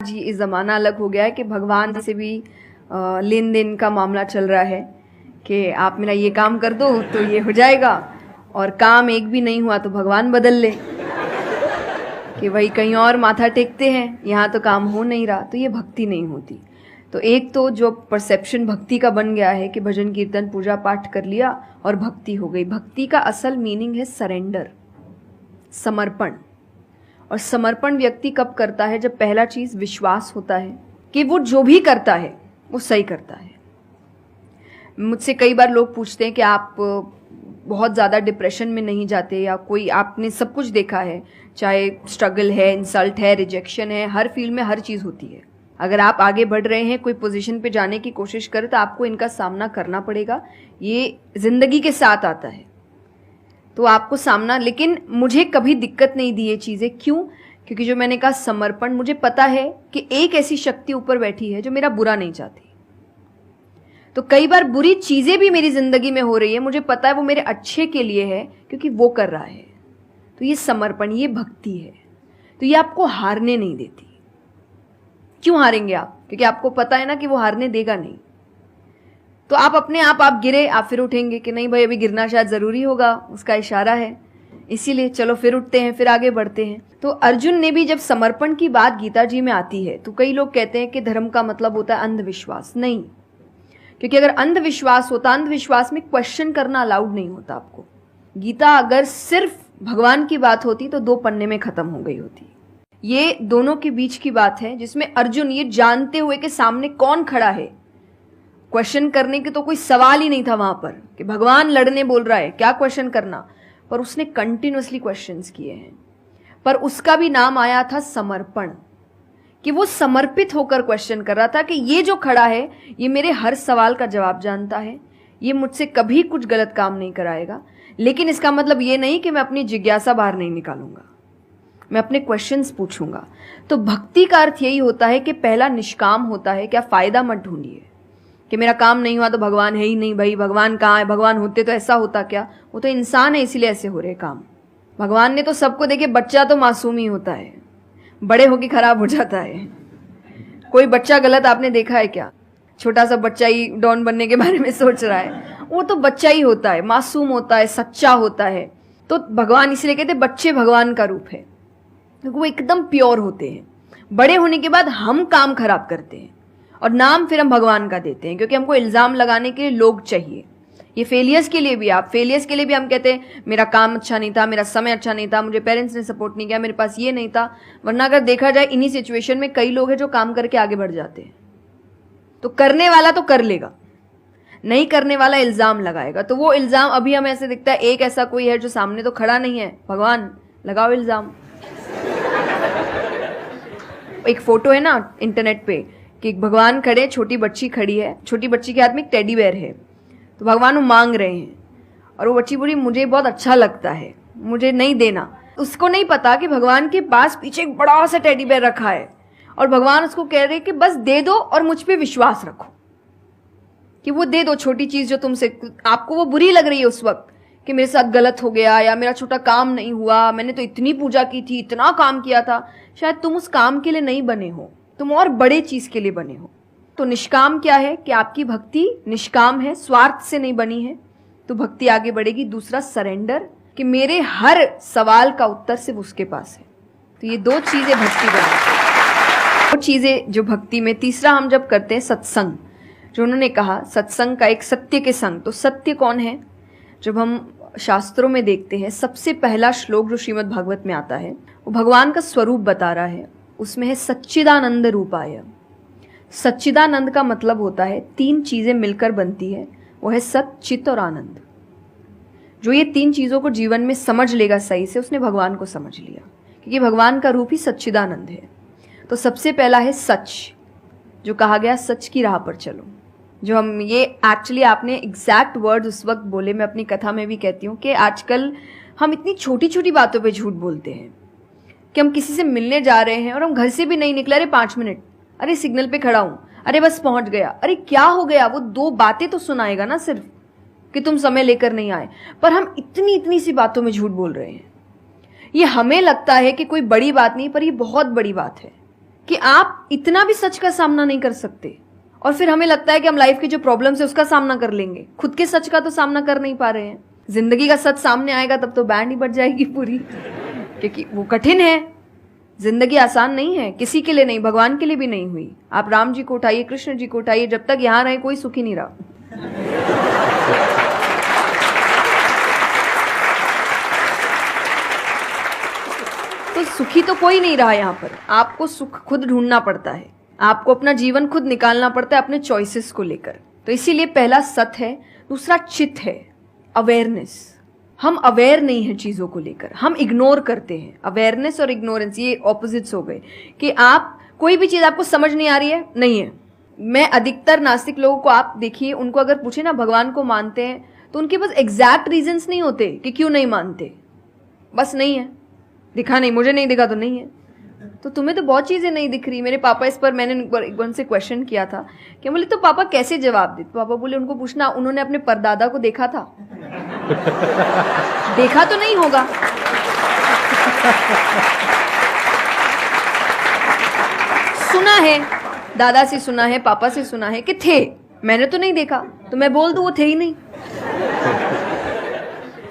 जी इस ज़माना अलग हो गया है कि भगवान से भी लेन देन का मामला चल रहा है कि आप मेरा ये काम कर दो तो ये हो जाएगा, और काम एक भी नहीं हुआ तो भगवान बदल ले कि भाई कहीं और माथा टेकते हैं, यहाँ तो काम हो नहीं रहा। तो ये भक्ति नहीं होती। तो एक तो जो परसेप्शन भक्ति का बन गया है कि भजन कीर्तन पूजा पाठ कर लिया और भक्ति हो गई। भक्ति का असल मीनिंग है सरेंडर, समर्पण। और समर्पण व्यक्ति कब करता है? जब पहला चीज विश्वास होता है कि वो जो भी करता है वो सही करता है। मुझसे कई बार लोग पूछते हैं कि आप बहुत ज़्यादा डिप्रेशन में नहीं जाते, या कोई आपने सब कुछ देखा है, चाहे स्ट्रगल है, इंसल्ट है, रिजेक्शन है, हर फील्ड में हर चीज़ होती है। अगर आप आगे बढ़ रहे हैं, कोई पोजीशन पे जाने की कोशिश करें तो आपको इनका सामना करना पड़ेगा। ये जिंदगी के साथ आता है तो आपको सामना, लेकिन मुझे कभी दिक्कत नहीं दी ये चीज़ें। क्यों? क्योंकि जो मैंने कहा समर्पण, मुझे पता है कि एक ऐसी शक्ति ऊपर बैठी है जो मेरा बुरा नहीं चाहती। तो कई बार बुरी चीज़ें भी मेरी ज़िंदगी में हो रही है, मुझे पता है वो मेरे अच्छे के लिए है क्योंकि वो कर रहा है। तो ये समर्पण, ये भक्ति है। तो ये आपको हारने नहीं देती। क्यों हारेंगे आप? क्योंकि आपको पता है ना कि वो हारने देगा नहीं। तो आप अपने आप गिरे, आप फिर उठेंगे कि नहीं भाई अभी गिरना शायद ज़रूरी होगा, उसका इशारा है, इसीलिए चलो फिर उठते हैं, फिर आगे बढ़ते हैं। तो अर्जुन ने भी, जब समर्पण की बात गीता जी में आती है तो कई लोग कहते हैं कि धर्म का मतलब होता है अंधविश्वास। नहीं, क्योंकि अगर अंधविश्वास होता, अंधविश्वास में क्वेश्चन करना अलाउड नहीं होता आपको। गीता अगर सिर्फ भगवान की बात होती तो 2 पन्ने में खत्म हो गई होती। ये दोनों के बीच की बात है जिसमें अर्जुन ये जानते हुए कि सामने कौन खड़ा है, क्वेश्चन करने के तो कोई सवाल ही नहीं था वहां पर कि भगवान लड़ने बोल रहा है, क्या क्वेश्चन करना, पर उसने कंटिन्यूअसली क्वेश्चंस किए हैं। पर उसका भी नाम आया था समर्पण, कि वो समर्पित होकर क्वेश्चन कर रहा था कि ये जो खड़ा है ये मेरे हर सवाल का जवाब जानता है, ये मुझसे कभी कुछ गलत काम नहीं कराएगा, लेकिन इसका मतलब ये नहीं कि मैं अपनी जिज्ञासा बाहर नहीं निकालूंगा, मैं अपने क्वेश्चंस पूछूंगा। तो भक्ति का अर्थ यही होता है कि पहला निष्काम होता है। क्या फायदा मत ढूंढिए कि मेरा काम नहीं हुआ तो भगवान है ही नहीं। भाई भगवान कहाँ है? भगवान होते तो ऐसा होता क्या? वो तो इंसान है इसीलिए ऐसे हो रहे काम। भगवान ने तो सबको देखे, बच्चा तो मासूम ही होता है, बड़े होके खराब हो जाता है। कोई बच्चा गलत आपने देखा है क्या? छोटा सा बच्चा ही डॉन बनने के बारे में सोच रहा है, वो तो बच्चा ही होता है, मासूम होता है, सच्चा होता है। तो भगवान इसलिए कहते बच्चे भगवान का रूप है, क्योंकि वो एकदम प्योर होते हैं। बड़े होने के बाद हम काम खराब करते हैं और नाम फिर हम भगवान का देते हैं, क्योंकि हमको इल्जाम लगाने के लिए लोग चाहिए। ये फेलियर्स के लिए भी, आप फेलियर्स के लिए भी हम कहते हैं मेरा काम अच्छा नहीं था, मेरा समय अच्छा नहीं था, मुझे पेरेंट्स ने सपोर्ट नहीं किया, मेरे पास ये नहीं था। वरना अगर देखा जाए इन्हीं सिचुएशन में कई लोग हैं जो काम करके आगे बढ़ जाते हैं। तो करने वाला तो कर लेगा, नहीं करने वाला इल्जाम लगाएगा। तो वो इल्जाम अभी हमें ऐसे दिखता है एक ऐसा कोई है जो सामने तो खड़ा नहीं है, भगवान लगाओ इल्जाम। एक फोटो है ना इंटरनेट पे कि भगवान खड़े, छोटी बच्ची खड़ी है, छोटी बच्ची के हाथ में एक टेडी बेयर है, तो भगवान वो मांग रहे हैं और वो बच्ची बोली मुझे बहुत अच्छा लगता है, मुझे नहीं देना। उसको नहीं पता कि भगवान के पास पीछे एक बड़ा सा टेडी बेयर रखा है और भगवान उसको कह रहे कि बस दे दो और मुझ पे विश्वास रखो कि वो दे दो छोटी चीज जो तुमसे, आपको वो बुरी लग रही है उस वक्त कि मेरे साथ गलत हो गया या मेरा छोटा काम नहीं हुआ, मैंने तो इतनी पूजा की थी, इतना काम किया था। शायद तुम उस काम के लिए नहीं बने हो, तुम और बड़े चीज के लिए बने हो। तो निष्काम क्या है कि आपकी भक्ति निष्काम है, स्वार्थ से नहीं बनी है, तो भक्ति आगे बढ़ेगी। दूसरा सरेंडर, कि मेरे हर सवाल का उत्तर सिर्फ उसके पास है। तो ये 2 चीजें भक्ति बनाती है, 2 चीजें जो भक्ति में। तीसरा हम जब करते हैं सत्संग, जो उन्होंने कहा सत्संग का एक सत्य के संग। तो सत्य कौन है? जब हम शास्त्रों में देखते हैं सबसे पहला श्लोक जो श्रीमद् भागवत में आता है वो भगवान का स्वरूप बता रहा है। उसमें है सच्चिदानंद रूपाय। सच्चिदानंद का मतलब होता है 3 चीजें मिलकर बनती है, वो है सत, चित और आनंद। जो ये 3 चीजों को जीवन में समझ लेगा सही से, उसने भगवान को समझ लिया, क्योंकि भगवान का रूप ही सच्चिदानंद है। तो सबसे पहला है सच, जो कहा गया सच की राह पर चलो। जो हम ये एक्चुअली आपने एग्जैक्ट वर्ड उस वक्त बोले, मैं अपनी कथा में भी कहती हूँ कि आजकल हम इतनी छोटी छोटी बातों पे झूठ बोलते हैं कि हम किसी से मिलने जा रहे हैं और हम घर से भी नहीं निकले, अरे 5 मिनट, अरे सिग्नल पे खड़ा हूँ, अरे बस पहुंच गया, अरे क्या हो गया, वो 2 बातें तो सुनाएगा ना सिर्फ कि तुम समय लेकर नहीं आए। पर हम इतनी इतनी सी बातों में झूठ बोल रहे हैं। ये हमें लगता है कि कोई बड़ी बात नहीं, पर ये बहुत बड़ी बात है कि आप इतना भी सच का सामना नहीं कर सकते, और फिर हमें लगता है कि हम लाइफ के जो प्रॉब्लम्स है उसका सामना कर लेंगे, खुद के सच का तो सामना कर नहीं पा रहे हैं। जिंदगी का सच सामने आएगा तब तो बैंड ही बज जाएगी पूरी, क्योंकि वो कठिन है। जिंदगी आसान नहीं है, किसी के लिए नहीं, भगवान के लिए भी नहीं हुई। आप राम जी को उठाइए, कृष्ण जी को उठाइए, जब तक यहां रहे कोई सुखी नहीं रहा। तो सुखी तो कोई नहीं रहा यहां पर। आपको सुख खुद ढूंढना पड़ता है, आपको अपना जीवन खुद निकालना पड़ता है अपने चॉइसेस को लेकर। तो इसीलिए पहला सत है, दूसरा चित है, अवेयरनेस। हम अवेयर नहीं है चीजों को लेकर, हम इग्नोर करते हैं। अवेयरनेस और इग्नोरेंस ये ऑपोजिट्स हो गए, कि आप कोई भी चीज आपको समझ नहीं आ रही है, नहीं है। मैं अधिकतर नास्तिक लोगों को आप देखिए, उनको अगर पूछे ना भगवान को मानते हैं, तो उनके पास एग्जैक्ट रीजंस नहीं होते कि क्यों नहीं मानते। बस नहीं है, दिखा नहीं, मुझे नहीं दिखा तो नहीं है। तो तुम्हें तो बहुत चीजें नहीं दिख रही। मेरे पापा इस पर मैंने एक बार उनसे क्वेश्चन किया था कि बोले तो पापा कैसे जवाब दे। तो पापा बोले उनको पूछना उन्होंने अपने परदादा को देखा था। देखा तो नहीं होगा, सुना है, दादा से सुना है, पापा से सुना है कि थे, मैंने तो नहीं देखा, तो मैं बोल दूं वो थे ही नहीं।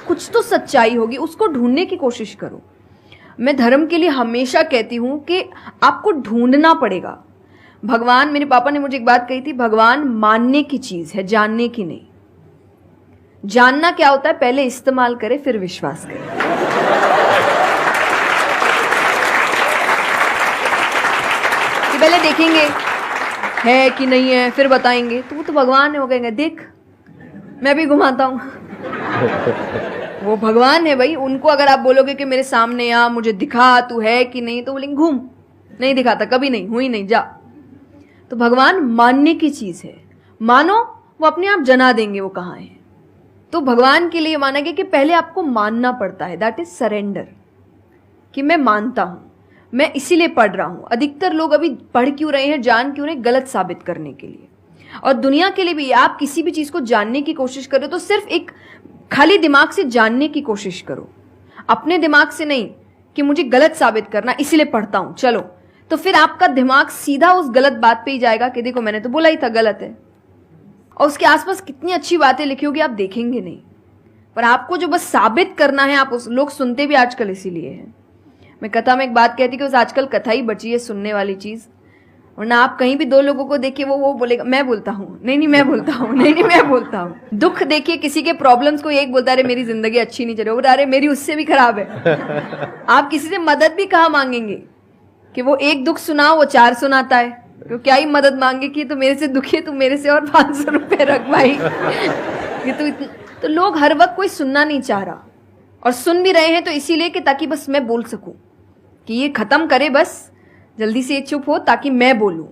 कुछ तो सच्चाई होगी, उसको ढूंढने की कोशिश करो। मैं धर्म के लिए हमेशा कहती हूं कि आपको ढूंढना पड़ेगा। भगवान, मेरे पापा ने मुझे एक बात कही थी, भगवान मानने की चीज है, जानने की नहीं। जानना क्या होता है, पहले इस्तेमाल करे फिर विश्वास करे। कि पहले देखेंगे है कि नहीं है, फिर बताएंगे। तो वो तो भगवान है, वो कहेंगे देख मैं भी घुमाता हूं। वो भगवान है भाई। उनको अगर आप बोलोगे कि मेरे सामने आ, मुझे दिखा तू है कि नहीं, तो बोलेंगे घूम, नहीं दिखाता, कभी नहीं हुई, नहीं जा। तो भगवान मानने की चीज है, मानो वो अपने आप जना देंगे वो कहाँ है। तो भगवान के लिए माना गया कि पहले आपको मानना पड़ता है, दैट इज सरेंडर, कि मैं मानता हूं, मैं इसीलिए पढ़ रहा हूं। अधिकतर लोग अभी पढ़ क्यों रहे हैं, जान क्यों रहे, गलत साबित करने के लिए। और दुनिया के लिए भी, आप किसी भी चीज को जानने की कोशिश करो तो सिर्फ एक खाली दिमाग से जानने की कोशिश करो, अपने दिमाग से नहीं कि मुझे गलत साबित करना इसलिए पढ़ता हूं चलो। तो फिर आपका दिमाग सीधा उस गलत बात पे ही जाएगा कि देखो मैंने तो बोला ही था गलत है। और उसके आसपास कितनी अच्छी बातें लिखी होगी आप देखेंगे नहीं, पर आपको जो बस साबित करना है, आप उस लोग सुनते भी आजकल इसीलिए है। मैं कथा में एक बात कहती कि बस आजकल कथा ही बची है सुनने वाली चीज, वरना आप कहीं भी दो लोगों को देखिए वो बोलेगा मैं बोलता हूँ, नहीं मैं बोलता हूँ, नहीं मैं बोलता हूँ। दुख देखिए किसी के, प्रॉब्लम्स को एक बोलता है मेरी जिंदगी अच्छी नहीं चल रही, अरे मेरी उससे भी खराब है। आप किसी से मदद भी कहाँ मांगेंगे कि वो एक दुख सुनाओ वो 4 सुनाता है, तो क्या ही मदद मांगे कि तो मेरे से दुखी है, तू मेरे से और 500 रुपए रख भाई। ये तो लोग हर वक्त कोई सुनना नहीं चाह रहा, और सुन भी रहे हैं तो इसीलिए कि ताकि बस मैं बोल सकूं, कि ये खत्म करे बस जल्दी से चुप हो ताकि मैं बोलूं।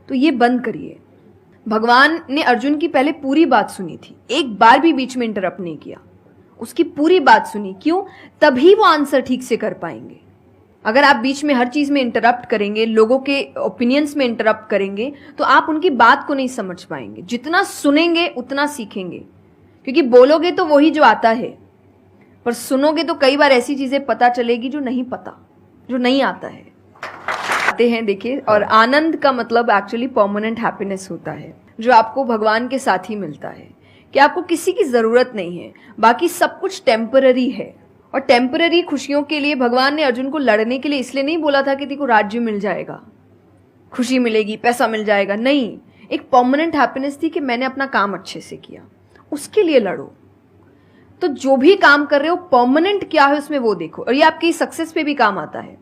तो ये बंद करिए। भगवान ने अर्जुन की पहले पूरी बात सुनी थी, एक बार भी बीच में इंटरप्ट नहीं किया, उसकी पूरी बात सुनी। क्यों? तभी वो आंसर ठीक से कर पाएंगे। अगर आप बीच में हर चीज में इंटरप्ट करेंगे, लोगों के ओपिनियंस में इंटरप्ट करेंगे, तो आप उनकी बात को नहीं समझ पाएंगे। जितना सुनेंगे उतना सीखेंगे, क्योंकि बोलोगे तो वही जो आता है, पर सुनोगे तो कई बार ऐसी चीजें पता चलेगी जो नहीं पता, जो नहीं आता है। आते हैं देखिए, और आनंद का मतलब एक्चुअली परमानेंट हैप्पीनेस होता है, जो आपको भगवान के साथ ही मिलता है, कि आपको किसी की जरूरत नहीं है, बाकी सब कुछ टेम्पररी है। और टेम्पररी खुशियों के लिए भगवान ने अर्जुन को लड़ने के लिए इसलिए नहीं बोला था कि तेरे को राज्य मिल जाएगा, खुशी मिलेगी, पैसा मिल जाएगा, नहीं। एक परमानेंट हैप्पीनेस थी कि मैंने अपना काम अच्छे से किया, उसके लिए लड़ो। तो जो भी काम कर रहे हो परमानेंट क्या है उसमें वो देखो, और ये आपकी सक्सेस पे भी काम आता है।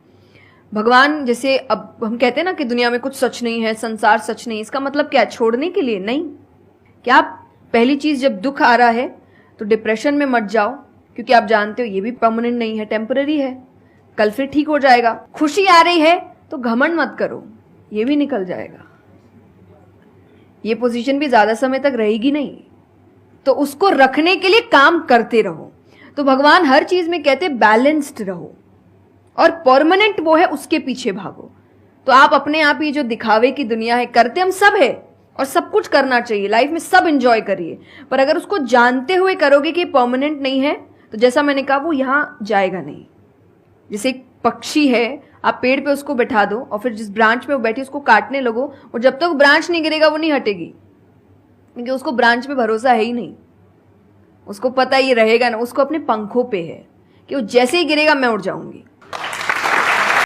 भगवान जैसे अब हम कहते हैं ना कि दुनिया में कुछ सच नहीं है, संसार सच नहीं, इसका मतलब क्या? छोड़ने के लिए नहीं। क्या आप पहली चीज, जब दुख आ रहा है तो डिप्रेशन में मत जाओ, क्योंकि आप जानते हो ये भी परमानेंट नहीं है, टेम्पररी है, कल फिर ठीक हो जाएगा। खुशी आ रही है तो घमंड मत करो, ये भी निकल जाएगा, ये पोजीशन भी ज्यादा समय तक रहेगी नहीं, तो उसको रखने के लिए काम करते रहो। तो भगवान हर चीज में कहते बैलेंस्ड रहो, और परमानेंट वो है उसके पीछे भागो। तो आप अपने आप ही जो दिखावे की दुनिया है, करते हम सब है और सब कुछ करना चाहिए लाइफ में, सब एंजॉय करिए, पर अगर उसको जानते हुए करोगे कि परमानेंट नहीं है, तो जैसा मैंने कहा वो यहां जाएगा नहीं। जैसे एक पक्षी है, आप पेड़ पे उसको बैठा दो और फिर जिस ब्रांच पे वो बैठी उसको काटने लगो, और जब तक ब्रांच नहीं गिरेगा वो नहीं हटेगी, क्योंकि उसको ब्रांच पे भरोसा है ही नहीं। उसको पता ये रहेगा ना, उसको अपने पंखों पे है कि वो जैसे ही गिरेगा मैं उड़ जाऊंगी।